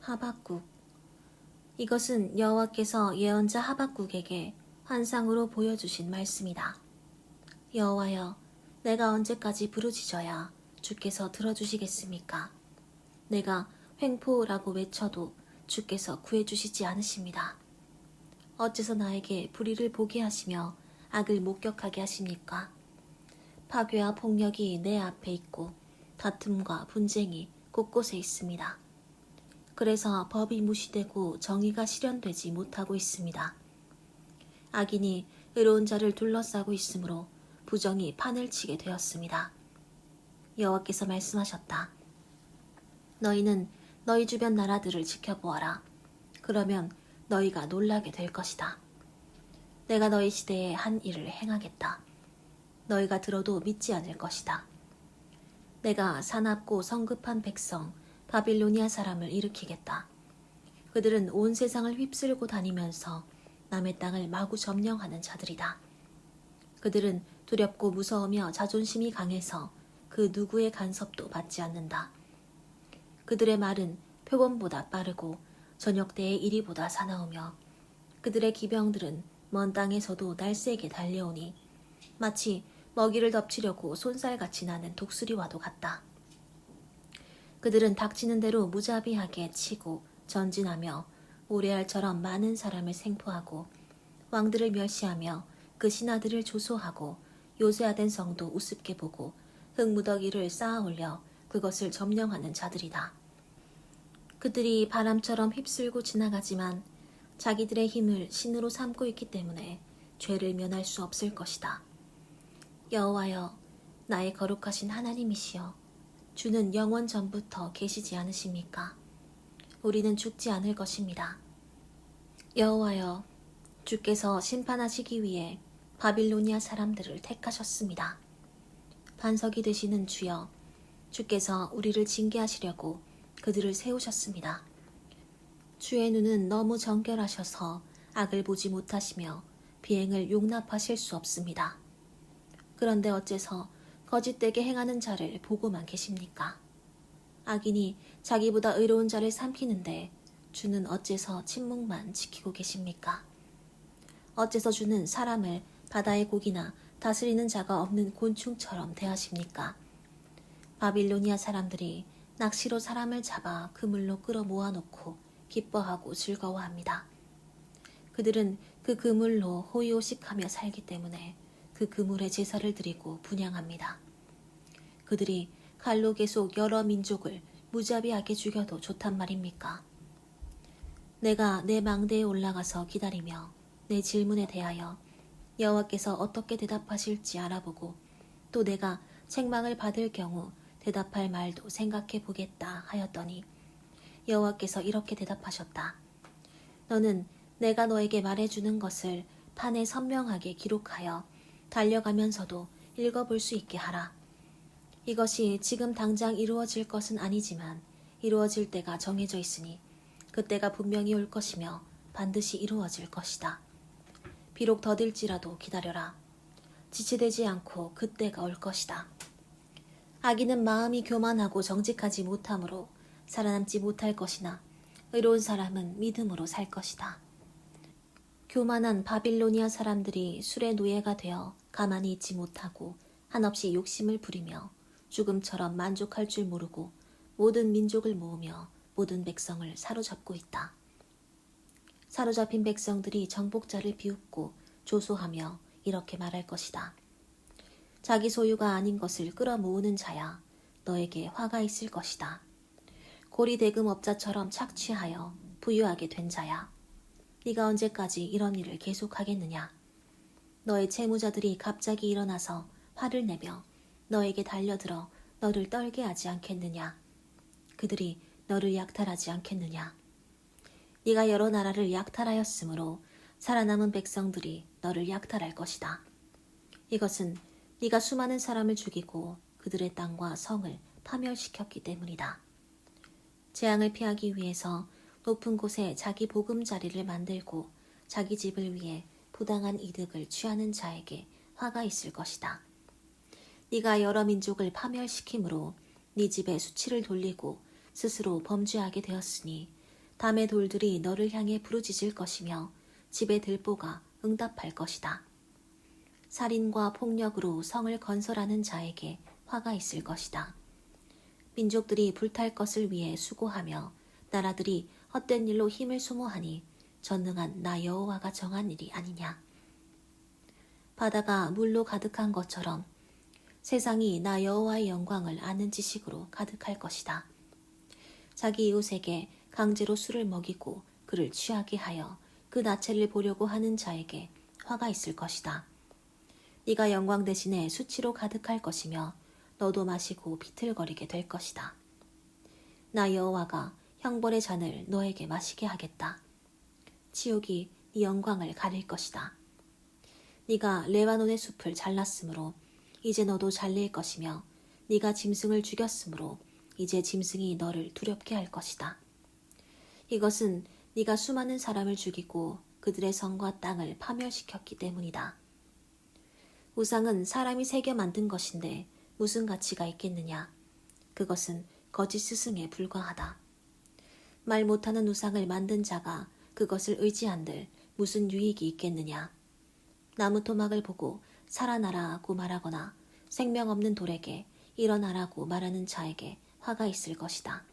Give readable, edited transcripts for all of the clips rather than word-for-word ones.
하박국. 이것은 여호와께서 예언자 하박국에게 환상으로 보여주신 말씀이다. 여호와여, 내가 언제까지 부르짖어야 주께서 들어주시겠습니까? 내가 횡포라고 외쳐도 주께서 구해주시지 않으십니다. 어째서 나에게 불의를 보게 하시며 악을 목격하게 하십니까? 파괴와 폭력이 내 앞에 있고 다툼과 분쟁이 곳곳에 있습니다. 그래서 법이 무시되고 정의가 실현되지 못하고 있습니다. 악인이 의로운 자를 둘러싸고 있으므로 부정이 판을 치게 되었습니다. 여호와께서 말씀하셨다. 너희는 너희 주변 나라들을 지켜보아라. 그러면 너희가 놀라게 될 것이다. 내가 너희 시대에 한 일을 행하겠다. 너희가 들어도 믿지 않을 것이다. 내가 사납고 성급한 백성 바빌로니아 사람을 일으키겠다. 그들은 온 세상을 휩쓸고 다니면서 남의 땅을 마구 점령하는 자들이다. 그들은 두렵고 무서우며 자존심이 강해서 그 누구의 간섭도 받지 않는다. 그들의 말은 표범보다 빠르고 저녁 때의 이리보다 사나우며 그들의 기병들은 먼 땅에서도 날쌔게 달려오니 마치 먹이를 덮치려고 손살같이 나는 독수리와도 같다. 그들은 닥치는 대로 무자비하게 치고 전진하며 모래알처럼 많은 사람을 생포하고 왕들을 멸시하며 그 신하들을 조소하고 요새화된 성도 우습게 보고 흙무더기를 쌓아 올려 그것을 점령하는 자들이다. 그들이 바람처럼 휩쓸고 지나가지만 자기들의 힘을 신으로 삼고 있기 때문에 죄를 면할 수 없을 것이다. 여호와여, 나의 거룩하신 하나님이시여, 주는 영원 전부터 계시지 않으십니까? 우리는 죽지 않을 것입니다. 여호와여, 주께서 심판하시기 위해 바빌로니아 사람들을 택하셨습니다. 반석이 되시는 주여, 주께서 우리를 징계하시려고 그들을 세우셨습니다. 주의 눈은 너무 정결하셔서 악을 보지 못하시며 비행을 용납하실 수 없습니다. 그런데 어째서 거짓되게 행하는 자를 보고만 계십니까? 악인이 자기보다 의로운 자를 삼키는데 주는 어째서 침묵만 지키고 계십니까? 어째서 주는 사람을 바다의 고기나 다스리는 자가 없는 곤충처럼 대하십니까? 바빌로니아 사람들이 낚시로 사람을 잡아 그물로 끌어 모아놓고 기뻐하고 즐거워합니다. 그들은 그 그물로 호의호식하며 살기 때문에 그 그물에 제사를 드리고 분향합니다. 그들이 칼로 계속 여러 민족을 무자비하게 죽여도 좋단 말입니까? 내가 내 망대에 올라가서 기다리며 내 질문에 대하여 여호와께서 어떻게 대답하실지 알아보고 또 내가 책망을 받을 경우 대답할 말도 생각해 보겠다 하였더니 여호와께서 이렇게 대답하셨다. 너는 내가 너에게 말해주는 것을 판에 선명하게 기록하여 달려가면서도 읽어볼 수 있게 하라. 이것이 지금 당장 이루어질 것은 아니지만 이루어질 때가 정해져 있으니 그때가 분명히 올 것이며 반드시 이루어질 것이다. 비록 더딜지라도 기다려라. 지체되지 않고 그때가 올 것이다. 악인은 마음이 교만하고 정직하지 못하므로 살아남지 못할 것이나 의로운 사람은 믿음으로 살 것이다. 교만한 바빌로니아 사람들이 술의 노예가 되어 가만히 있지 못하고 한없이 욕심을 부리며 죽음처럼 만족할 줄 모르고 모든 민족을 모으며 모든 백성을 사로잡고 있다. 사로잡힌 백성들이 정복자를 비웃고 조소하며 이렇게 말할 것이다. 자기 소유가 아닌 것을 끌어모으는 자야, 너에게 화가 있을 것이다. 고리대금업자처럼 착취하여 부유하게 된 자야, 네가 언제까지 이런 일을 계속하겠느냐? 너의 채무자들이 갑자기 일어나서 화를 내며 너에게 달려들어 너를 떨게 하지 않겠느냐? 그들이 너를 약탈하지 않겠느냐? 네가 여러 나라를 약탈하였으므로 살아남은 백성들이 너를 약탈할 것이다. 이것은 네가 수많은 사람을 죽이고 그들의 땅과 성을 파멸시켰기 때문이다. 재앙을 피하기 위해서 높은 곳에 자기 보금자리를 만들고 자기 집을 위해 부당한 이득을 취하는 자에게 화가 있을 것이다. 네가 여러 민족을 파멸시킴으로 네 집에 수치를 돌리고 스스로 범죄하게 되었으니 담의 돌들이 너를 향해 부르짖을 것이며 집의 들보가 응답할 것이다. 살인과 폭력으로 성을 건설하는 자에게 화가 있을 것이다. 민족들이 불탈 것을 위해 수고하며 나라들이 헛된 일로 힘을 소모하니 전능한 나 여호와가 정한 일이 아니냐. 바다가 물로 가득한 것처럼 세상이 나 여호와의 영광을 아는 지식으로 가득할 것이다. 자기 이웃에게 강제로 술을 먹이고 그를 취하게 하여 그 나체를 보려고 하는 자에게 화가 있을 것이다. 네가 영광 대신에 수치로 가득할 것이며 너도 마시고 비틀거리게 될 것이다. 나 여호와가 형벌의 잔을 너에게 마시게 하겠다. 치욕이 네 영광을 가릴 것이다. 네가 레바논의 숲을 잘랐으므로 이제 너도 잘릴 것이며 네가 짐승을 죽였으므로 이제 짐승이 너를 두렵게 할 것이다. 이것은 네가 수많은 사람을 죽이고 그들의 성과 땅을 파멸시켰기 때문이다. 우상은 사람이 새겨 만든 것인데 무슨 가치가 있겠느냐. 그것은 거짓 스승에 불과하다. 말 못하는 우상을 만든 자가 그것을 의지한들 무슨 유익이 있겠느냐. 나무 토막을 보고 살아나라고 말하거나 생명 없는 돌에게 일어나라고 말하는 자에게 화가 있을 것이다.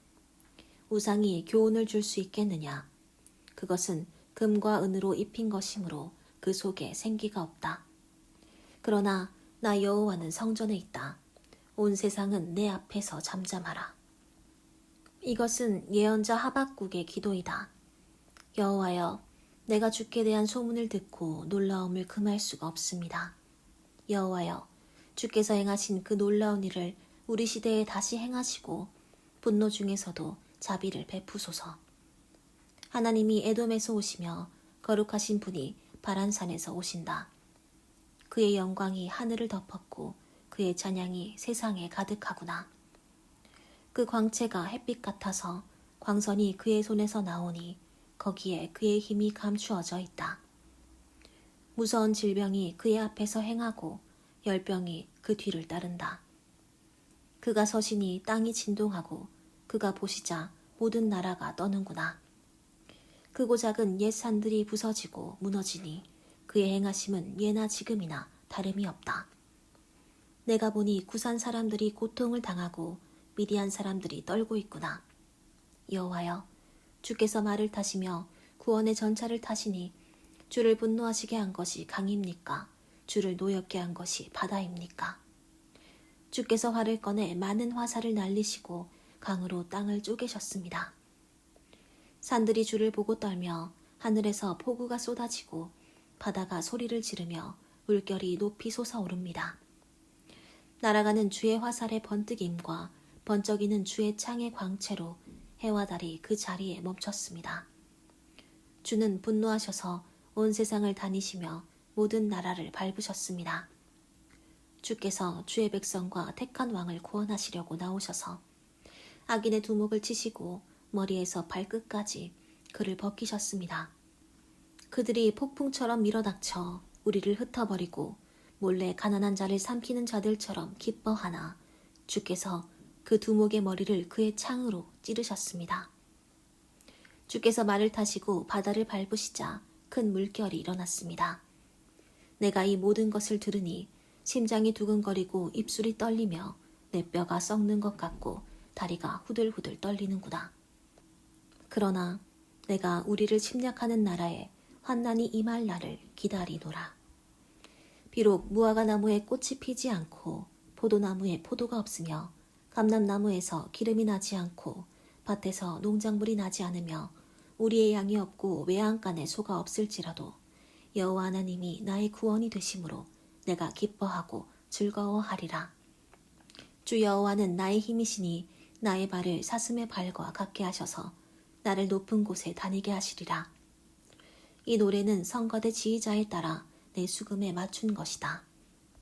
우상이 교훈을 줄 수 있겠느냐. 그것은 금과 은으로 입힌 것이므로 그 속에 생기가 없다. 그러나 나 여호와는 성전에 있다. 온 세상은 내 앞에서 잠잠하라. 이것은 예언자 하박국의 기도이다. 여호와여, 내가 주께 대한 소문을 듣고 놀라움을 금할 수가 없습니다. 여호와여, 주께서 행하신 그 놀라운 일을 우리 시대에 다시 행하시고 분노 중에서도 자비를 베푸소서. 하나님이 에돔에서 오시며 거룩하신 분이 바란산에서 오신다. 그의 영광이 하늘을 덮었고 그의 찬양이 세상에 가득하구나. 그 광채가 햇빛 같아서 광선이 그의 손에서 나오니 거기에 그의 힘이 감추어져 있다. 무서운 질병이 그의 앞에서 행하고 열병이 그 뒤를 따른다. 그가 서시니 땅이 진동하고 그가 보시자 모든 나라가 떠는구나. 크고 작은 옛 산들이 부서지고 무너지니 그의 행하심은 예나 지금이나 다름이 없다. 내가 보니 구산 사람들이 고통을 당하고 미디안 사람들이 떨고 있구나. 여호와여, 주께서 말을 타시며 구원의 전차를 타시니 주를 분노하시게 한 것이 강입니까? 주를 노엽게 한 것이 바다입니까? 주께서 활을 꺼내 많은 화살을 날리시고 강으로 땅을 쪼개셨습니다. 산들이 주를 보고 떨며 하늘에서 폭우가 쏟아지고 바다가 소리를 지르며 물결이 높이 솟아오릅니다. 날아가는 주의 화살의 번뜩임과 번쩍이는 주의 창의 광채로 해와 달이 그 자리에 멈췄습니다. 주는 분노하셔서 온 세상을 다니시며 모든 나라를 밟으셨습니다. 주께서 주의 백성과 택한 왕을 구원하시려고 나오셔서 악인의 두목을 치시고 머리에서 발끝까지 그를 벗기셨습니다. 그들이 폭풍처럼 밀어닥쳐 우리를 흩어버리고 몰래 가난한 자를 삼키는 자들처럼 기뻐하나 주께서 그 두목의 머리를 그의 창으로 찌르셨습니다. 주께서 말을 타시고 바다를 밟으시자 큰 물결이 일어났습니다. 내가 이 모든 것을 들으니 심장이 두근거리고 입술이 떨리며 내 뼈가 썩는 것 같고 다리가 후들후들 떨리는구나. 그러나 내가 우리를 침략하는 나라에 환난이 임할 날을 기다리노라. 비록 무화과 나무에 꽃이 피지 않고 포도나무에 포도가 없으며 감람나무에서 기름이 나지 않고 밭에서 농작물이 나지 않으며 우리의 양이 없고 외양간에 소가 없을지라도 여호와 하나님이 나의 구원이 되심으로 내가 기뻐하고 즐거워하리라. 주 여호와는 나의 힘이시니 나의 발을 사슴의 발과 같게 하셔서 나를 높은 곳에 다니게 하시리라. 이 노래는 성가대 지휘자에 따라 내 수금에 맞춘 것이다.